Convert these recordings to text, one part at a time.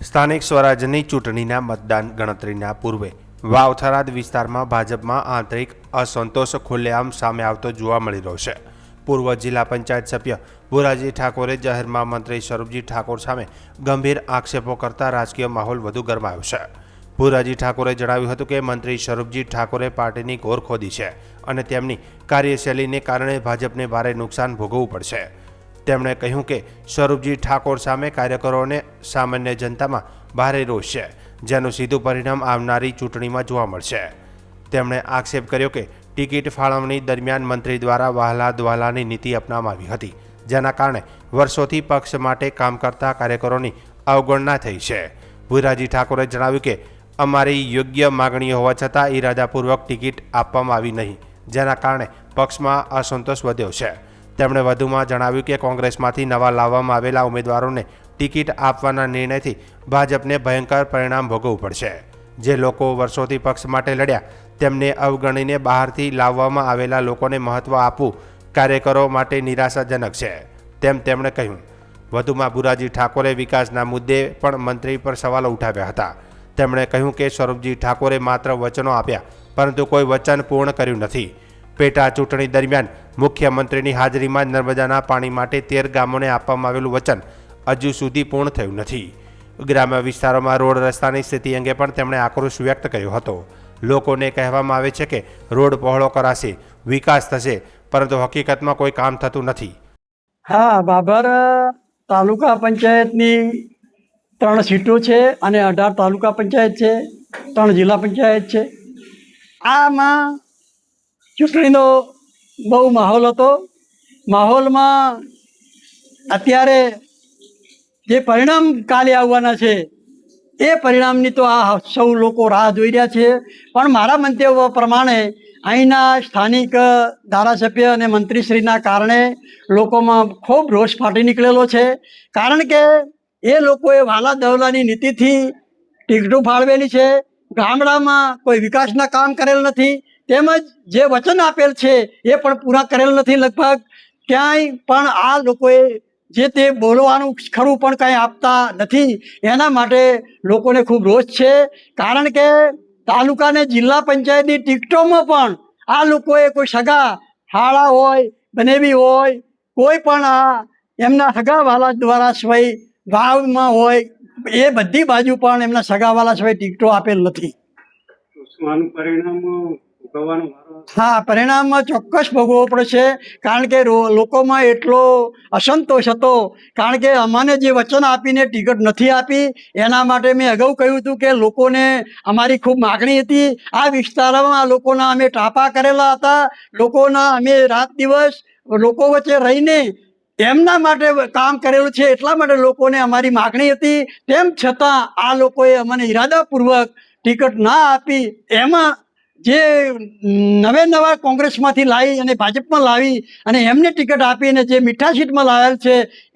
સ્થાનિક સ્વરાજ્યની ચૂંટણીના મતદાન ગણતરીના પૂર્વે વાવ થરાદ વિસ્તારમાં ભાજપમાં આંતરિક અસંતોષ ખુલ્લેઆમ સામે આવતો જોવા મળી રહ્યો છે. પૂર્વ જિલ્લા પંચાયત સભ્ય ભુરાજી ઠાકોરે જાહેરમાં મંત્રી સ્વરૂપજી ઠાકોર સામે ગંભીર આક્ષેપો કરતા રાજકીય માહોલ વધુ ગરમાયો છે. ભુરાજી ઠાકોરે જણાવ્યું હતું કે મંત્રી સ્વરૂપજી ઠાકોરે પાર્ટીની કોર ખોદી છે અને તેમની કાર્યશૈલીને કારણે ભાજપને ભારે નુકસાન ભોગવવું પડશે. તેમણે કહ્યું કે સ્વરૂપજી ઠાકોર સામે કાર્યકરોને સામાન્ય જનતામાં ભારે રોષ છે, જેનું સીધું પરિણામ આવનારી ચૂંટણીમાં જોવા મળશે. તેમણે આક્ષેપ કર્યો કે ટિકિટ ફાળવણી દરમિયાન મંત્રી દ્વારા વહાલા દ્વાલાની નીતિ અપનાવવામાં આવી હતી, જેના કારણે વર્ષોથી પક્ષ માટે કામ કરતા કાર્યકરોની અવગણના થઈ છે. ભુરાજી ઠાકોરે જણાવ્યું કે અમારી યોગ્ય માગણીઓ હોવા છતાં ઇરાદાપૂર્વક ટિકિટ આપવામાં આવી નહીં, જેના કારણે પક્ષમાં અસંતોષ વધ્યો છે. તેમણે વધુમાં જણાવ્યું કે કોંગ્રેસમાંથી નવા લાવવામાં આવેલા ઉમેદવારોને ટિકિટ આપવાના નિર્ણયથી ભાજપને ભયંકર પરિણામ ભોગવવું પડશે. જે લોકો વર્ષોથી પક્ષ માટે લડ્યા તેમને અવગણીને બહારથી લાવવામાં આવેલા લોકોને મહત્ત્વ આપવું કાર્યકરો માટે નિરાશાજનક છે, તેમ તેમણે કહ્યું. વધુમાં ભુરાજી ઠાકોરે વિકાસના મુદ્દે પણ મંત્રી પર સવાલો ઉઠાવ્યા હતા. તેમણે કહ્યું કે સ્વરૂપજી ઠાકોરે માત્ર વચનો આપ્યા, પરંતુ કોઈ વચન પૂર્ણ કર્યું નથી. પેટા ચૂંટણી દરમિયાન મુખ્યમંત્રીની હાજરીમાં નર્મદાના પાણી માટે 13 ગામોને આપવામાં આવેલું વચન હજુ સુધી પૂર્ણ થયું નથી. ગ્રામ્ય વિસ્તારોમાં રોડ રસ્તાની સ્થિતિ અંગે પણ તેમણે આક્રોશ વ્યક્ત કર્યો હતો. લોકોને કહેવામાં આવે છે કે રોડ પહોળો કરાશે, વિકાસ થશે, પરંતુ હકીકતમાં કોઈ કામ થતું નથી. હા, બાબર તાલુકા પંચાયતની 3 સીટો છે અને 18 તાલુકા પંચાયત છે, 3 જિલ્લા પંચાયત છે. આમાં ચૂંટણીનો બહુ માહોલ હતો. માહોલમાં અત્યારે જે પરિણામ કાલે આવવાના છે એ પરિણામની તો આ સૌ લોકો રાહ જોઈ રહ્યા છે. પણ મારા મંતવ્ય પ્રમાણે અહીંના સ્થાનિક ધારાસભ્ય અને મંત્રીશ્રીના કારણે લોકોમાં ખૂબ રોષ ફાટી નીકળેલો છે. કારણ કે એ લોકોએ વાલા દવલાની નીતિથી ટિકિટો ફાળવેલી છે. ગામડામાં કોઈ વિકાસના કામ કરેલ નથી, તેમજ જે વચન આપેલ છે એ પણ પૂરા કરેલ નથી. લગભગ ક્યાંય પણ આ લોકોએ જે તે બોલવાનું ખરું પણ કંઈ આપતા નથી. એના માટે લોકોને ખૂબ રોષ છે. કારણ કે તાલુકા અને જિલ્લા પંચાયતની ટિકિટોમાં પણ આ લોકોએ કોઈ સગા હાળા હોય, બનેવી હોય, કોઈ પણ આ એમના સગાવાલા દ્વારા સિવાય વાવમાં હોય એ બધી બાજુ પણ એમના સગાવાલા સિવાય ટિકિટો આપેલ નથી. હા, પરિણામ ચોક્કસ ભોગવવો પડશે. કારણ કે લોકોમાં એટલો અસંતોષ હતો. કારણ કે અમને જે વચન આપીને ટિકિટ નથી આપી, એના માટે મેં અગાઉ કહ્યું હતું કે લોકોને અમારી ખૂબ માગણી હતી. આ વિસ્તારમાં લોકોના અમે ટાપા કરેલા હતા. લોકોના અમે રાત દિવસ લોકો વચ્ચે રહીને એમના માટે કામ કરેલું છે. એટલા માટે લોકોને અમારી માગણી હતી. તેમ છતાં આ લોકોએ અમને ઇરાદાપૂર્વક ટિકિટ ના આપી. એમાં જે નવા કોંગ્રેસમાંથી લાવી અને ભાજપમાં લાવી અને એમને ટિકિટ આપીને જે મીઠા સીટમાં લાવેલ છે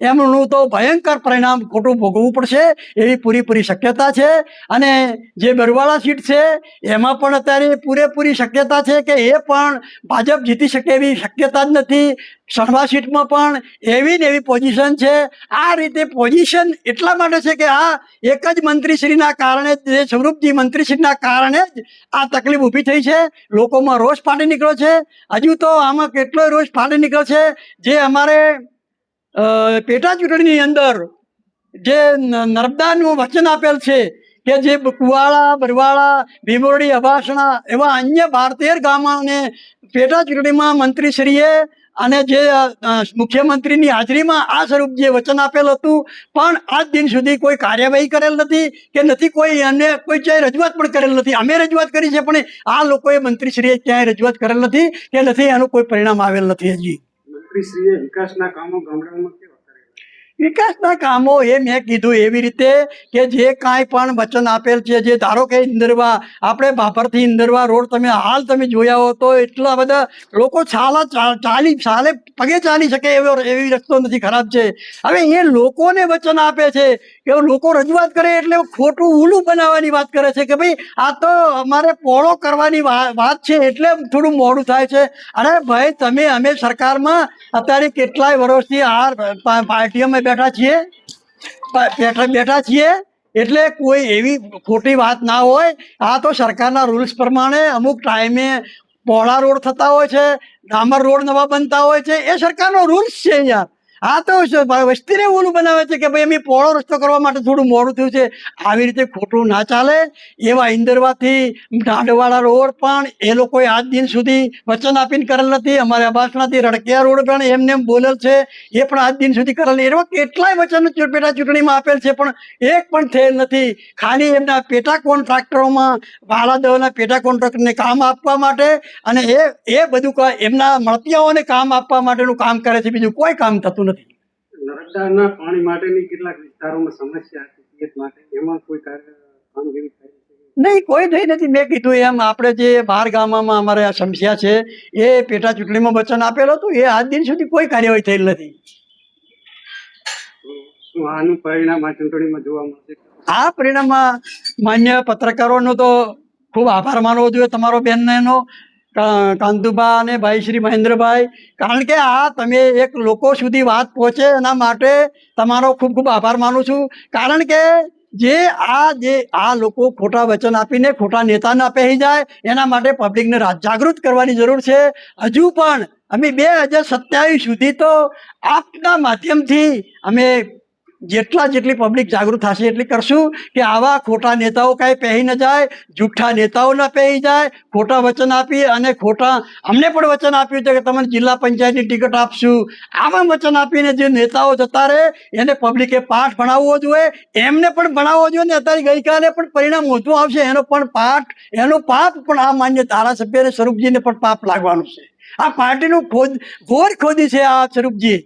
એમનું તો ભયંકર પરિણામ ખોટું ભોગવવું પડશે એવી પૂરેપૂરી શક્યતા છે. અને જે બરવાળા સીટ છે એમાં પણ અત્યારે પૂરેપૂરી શક્યતા છે કે એ પણ ભાજપ જીતી શકે એવી શક્યતા જ નથી. સણવા સીટમાં પણ એવી ને એવી પોઝિશન છે. આ રીતે પોઝિશન એટલા માટે છે કે આ એક જ મંત્રીશ્રીના કારણે, જે સ્વરૂપજી મંત્રીશ્રીના કારણે જ આ તકલીફ ઊભી થઈ છે. લોકોમાં રોષ ફાટી નીકળ્યો છે. હજુ તો આમાં કેટલોય રોષ ફાટી નીકળ્યો છે. જે અમારે પેટા ચૂંટણીની અંદર જે નર્મદાનું વચન આપેલ છે કે જે કુવાડા, બરવાળા, ભીમોડી, અભાસણા એવા અન્ય 12-13 ગામોને પેટા ચૂંટણીમાં મંત્રીશ્રીએ અને જે મુખ્યમંત્રીની હાજરીમાં આ સ્વરૂપ જે વચન આપેલ હતું, પણ આજ દિન સુધી કોઈ કાર્યવાહી કરેલ નથી કે નથી કોઈ અન્ય કોઈ ક્યાંય રજૂઆત પણ કરેલ નથી. અમે રજૂઆત કરી છે પણ આ લોકોએ મંત્રીશ્રીએ ક્યાંય રજૂઆત કરેલ નથી કે નથી એનું કોઈ પરિણામ આવેલ નથી. હજી મંત્રીશ્રીએ વિકાસના કામો ગામડામાં વિકાસના કામો એ મેં કીધું એવી રીતે કે જે કાંઈ પણ વચન આપેલ છે, જે ધારો કે ઇન્દરવા, આપણે બાપરથી ઇન્દરવા રોડ તમે હાલ તમે જોયા હો તો એટલા બધા લોકો ચાલે પગે ચાલી શકે એવી રસ્તો નથી, ખરાબ છે. હવે એ લોકોને વચન આપે છે કે લોકો રજૂઆત કરે એટલે ખોટું ઊલું બનાવવાની વાત કરે છે કે ભાઈ આ તો અમારે પહોળો કરવાની વાત છે એટલે થોડું મોડું થાય છે. અરે ભાઈ, અમે સરકારમાં અત્યારે કેટલાય વર્ષથી આ પાર્ટીઓમાં બેઠા છીએ એટલે કોઈ એવી ખોટી વાત ના હોય. આ તો સરકારના રૂલ્સ પ્રમાણે અમુક ટાઈમે પહોળા રોડ થતા હોય છે, ડામર રોડ નવા બનતા હોય છે, એ સરકારનો રૂલ્સ છે યાર. આ તો વસ્તીને ઓલું બનાવે છે કે ભાઈ અમે પહોળો રસ્તો કરવા માટે થોડું મોડું થયું છે. આવી રીતે ખોટું ના ચાલે. એવા ઇન્દરવાથી ઢાંડવાળા રોડ પણ એ લોકોએ આજ દિન સુધી વચન આપીને કરેલ નથી. અમારે અબાસણાથી રડકિયા રોડ પણ એમને એમ બોલેલ છે, એ પણ આજ દિન સુધી કરેલ. એવા કેટલાય વચન પેટા ચૂંટણીમાં આપેલ છે, પણ એક પણ થયેલ નથી. ખાલી એમના પેટા કોન્ટ્રાક્ટરોમાં ભાડા દેવાના પેટા કોન્ટ્રાક્ટરને કામ આપવા માટે અને એ બધું એમના મળતિયાઓને કામ આપવા માટેનું કામ કરે છે, બીજું કોઈ કામ થતું નથી. નર્મદાના પાણી માટેની કેટલાક વિસ્તારોમાં સમસ્યા હતી પિયત માટે, એમાં કોઈ કામગીરી થઈ છે? નહીં, કોઈ થઈ નથી. મેં કીધું એમ આપણે જે બહાર ગામમાં અમારે આ સમસ્યા છે એ પેટા ચૂંટણીમાં વચન આપેલું હતું, એ આજ દિન સુધી કોઈ કાર્યવાહી થયેલ નથી. તો શું આનું પરિણામ આ ચૂંટણીમાં જોવા મળશે? આ પરિણામમાં માન્ય પત્રકારોનો તો ખૂબ આભાર માનવો જોઈએ, તમારો બેનનો, કાંતુભા અને ભાઈ શ્રી મહેન્દ્રભાઈ. કારણ કે આ તમે એક લોકો સુધી વાત પહોંચે એના માટે તમારો ખૂબ ખૂબ આભાર માનું છું. કારણ કે જે આ લોકો ખોટા વચન આપીને ખોટા નેતાના પહેરી જાય એના માટે પબ્લિકને જાગૃત કરવાની જરૂર છે. હજુ પણ અમે 2027 સુધી તો આપના માધ્યમથી અમે જેટલી પબ્લિક જાગૃત થશે એટલી કરશું કે આવા ખોટા નેતાઓ કાંઈ પહેરી ન જાય, જૂઠા નેતાઓ ન પહેરી જાય, ખોટા વચન આપી અને અમને પણ વચન આપ્યું છે કે તમને જિલ્લા પંચાયતની ટિકિટ આપશું. આવા વચન આપીને જે નેતાઓ જતા રહે એને પબ્લિકે પાઠ ભણાવવો જોઈએ, એમને પણ ભણાવવો જોઈએ. ને અત્યારે ગઈકાલે પણ પરિણામ ઓછું આવશે એનો પાપ પણ આ માન્ય ધારાસભ્ય અને સ્વરૂપજીને પણ પાપ લાગવાનું છે. આ પાર્ટીનું ઘોર ખોદી છે આ સ્વરૂપજી.